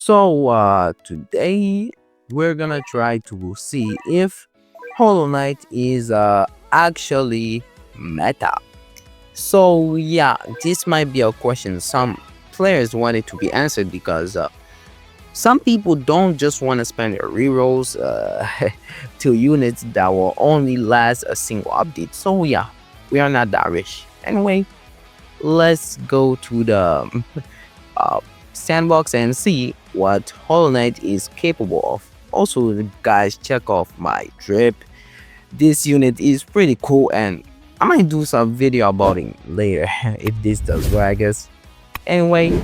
Today we're gonna try to see if Hollow Knight is actually meta. So yeah, this might be a question some players want it to be answered because some people don't just want to spend their rerolls to units that will only last a single update. So yeah, we are not that rich. Anyway, let's go to the uh, sandbox and see what Hollow Knight is capable of. Also, guys, check off my drip. This unit is pretty cool, and I might do some video about it later if this does well, I guess. Anyway,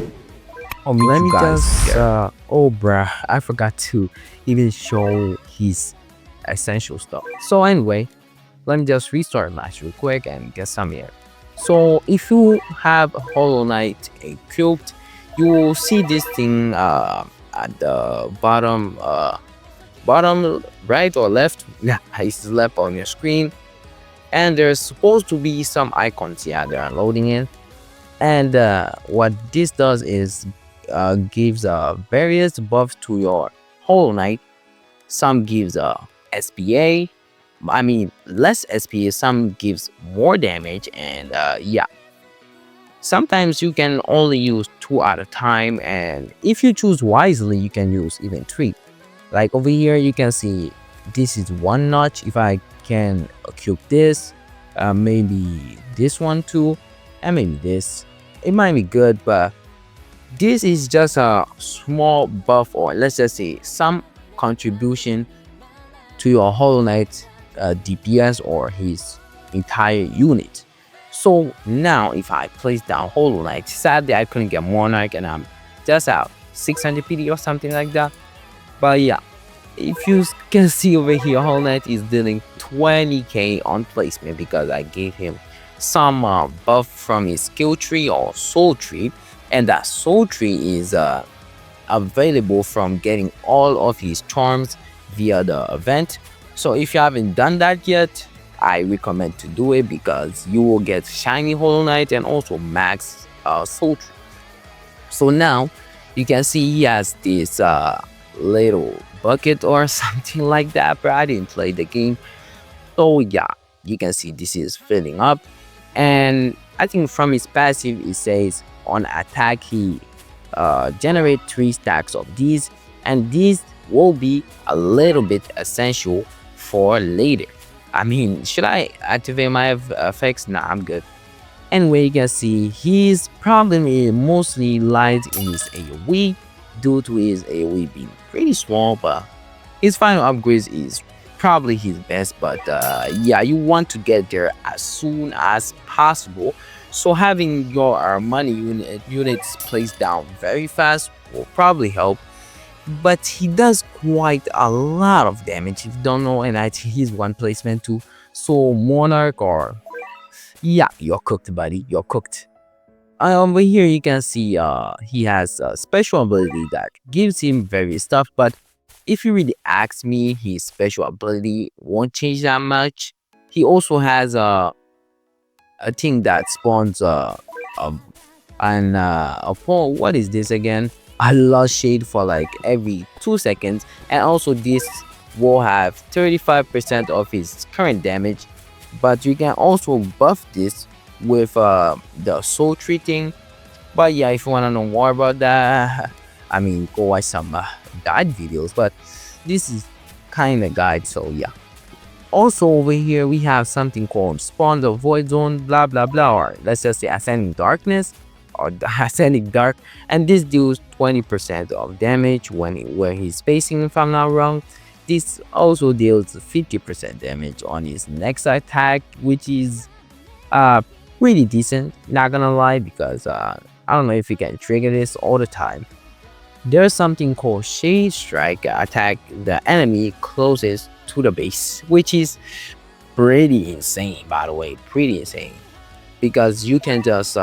I'll meet let you me guys just there. oh bruh, I forgot to even show his essential stuff. So anyway, let me just restart match real quick and get some air. So if you have Hollow Knight equipped, you will see this thing at the bottom right or left. Yeah, it's left on your screen, and there's supposed to be some icons. Yeah, they're loading in. And what this does is gives various buffs to your Hollow Knight. Some gives SPA, I mean less SPA, some gives more damage, and yeah, sometimes you can only use 2 at a time, and if you choose wisely you can use even 3. Like over here you can see this is 1 notch. If I can equip this, maybe this one too, and maybe this, it might be good, but this is just a small buff, or let's just say some contribution to your Hollow Knight DPS or his entire unit. So now if I place down Hollow Knight, sadly I couldn't get Monarch and I'm just out 600 PD or something like that. But yeah, if you can see over here, Hollow Knight is dealing 20k on placement because I gave him some buff from his skill tree or soul tree, and that soul tree is available from getting all of his charms via the event. So if you haven't done that yet, I recommend to do it because you will get shiny Hollow Knight and also max soul tree. So now you can see he has this little bucket or something like that, but I didn't play the game. So yeah, you can see this is filling up, and I think from his passive it says on attack he generate 3 stacks of these, and these will be a little bit essential for later. I mean, should I activate my effects? Nah, I'm good. Anyway, you can see his problem is mostly lies in his AoE due to his AoE being pretty small, but his final upgrades is probably his best. But yeah, you want to get there as soon as possible. So having your money units placed down very fast will probably help. But he does quite a lot of damage if you don't know, and I think he's 1 placement too. So Monarch, or yeah, you're cooked, buddy, you're cooked. Over here you can see he has a special ability that gives him various stuff, but if you really ask me, his special ability won't change that much. He also has a thing that spawns what is this again, a lush shade for like every 2 seconds, and also this will have 35% of his current damage, but you can also buff this with the soul treating. But yeah, if you want to know more about that, I mean, go watch some guide videos, but this is kind of guide, so yeah. Also over here we have something called Spawn the Void Zone, blah blah blah, or let's just say Ascending Darkness or Ascending Dark, and this deals 20% of damage where he's facing, if I'm not wrong. This also deals 50% damage on his next attack, which is pretty decent, not gonna lie, because I don't know if you can trigger this all the time. There's something called Shade Strike, attack the enemy closest to the base, which is pretty insane, by the way, pretty insane, because you can just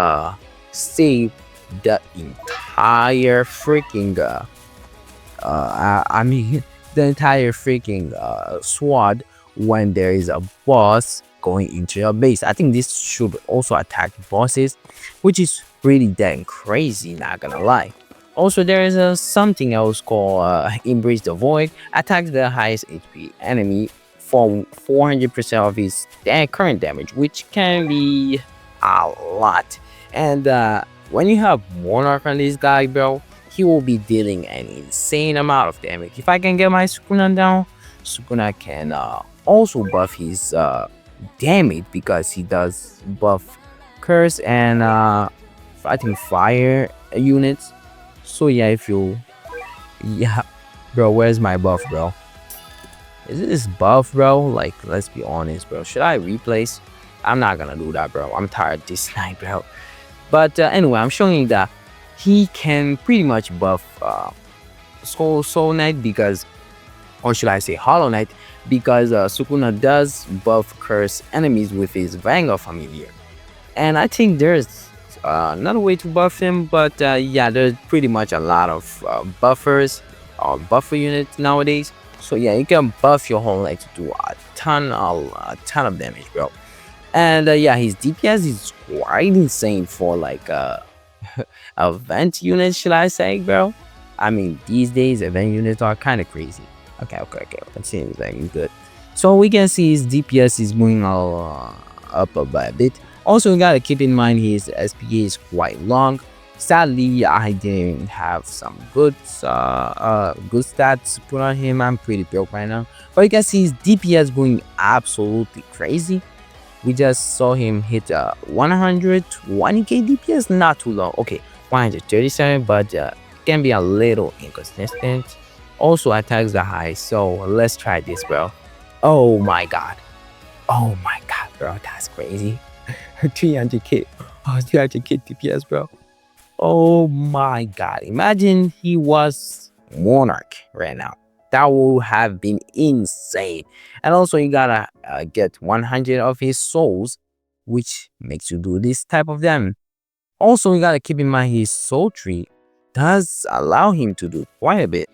save the entire freaking I mean the entire freaking squad when there is a boss going into your base. I think this should also attack bosses, which is pretty dang crazy, not gonna lie. Also, there is something else called Embrace the Void. Attacks the highest HP enemy for 400% of his current damage, which can be a lot. And when you have Monarch on this guy, bro, he will be dealing an insane amount of damage. If I can get my Sukuna down, Sukuna can also buff his damage because he does buff curse and I think fire units. So yeah, if you yeah, bro, where's my buff, bro? Is it this buff, bro? Like, let's be honest, bro. Should I replace? I'm not gonna do that, bro. I'm tired this night, bro. But anyway, I'm showing you that he can pretty much buff Soul Knight because, or should I say HollowKnight, because Sukuna does buff curse enemies with his Vanguard familiar. And I think there's another way to buff him, but yeah, there's pretty much a lot of buffers or buffer units nowadays. So yeah, you can buff your whole leg to do a ton of damage, bro. And yeah, his DPS is quite insane for like event units, should I say, bro? I mean, these days event units are kind of crazy. Okay. It seems like good. So we can see his DPS is going all up a bit. Also, you gotta keep in mind his SPA is quite long. Sadly, I didn't have some good stats to put on him. I'm pretty broke right now. But you can see his DPS going absolutely crazy. We just saw him hit 120k DPS, not too low. Okay, 137, but can be a little inconsistent. Also attacks the high, so let's try this, bro. Oh my god, bro, that's crazy. 300k, 300k DPS, bro. Oh my god, imagine he was Monarch right now. That would have been insane. And also you gotta get 100 of his souls, which makes you do this type of damage. Also you gotta keep in mind his soul tree does allow him to do quite a bit.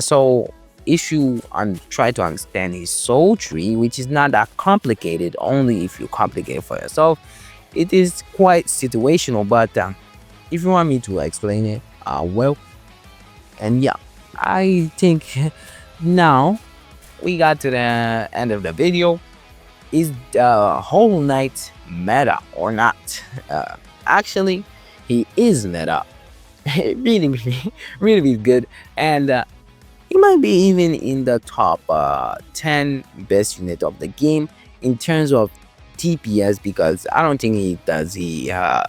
So if you try to understand his soul tree, which is not that complicated, only if you complicate it for yourself, it is quite situational. But if you want me to explain it, well, and yeah, I think now we got to the end of the video. Is HollowKnight meta or not? Actually, he is meta. really good, and he might be even in the top 10 best unit of the game in terms of DPS, because I don't think he does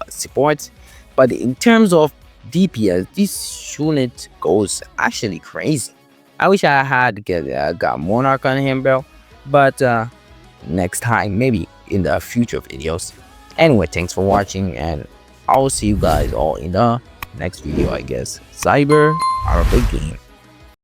supports, but in terms of DPS, this unit goes actually crazy. I wish I had got Monarch on him, bro, but next time, maybe in the future videos. Anyway, thanks for watching, and I'll see you guys all in the next video, I guess. Cyber are a big game.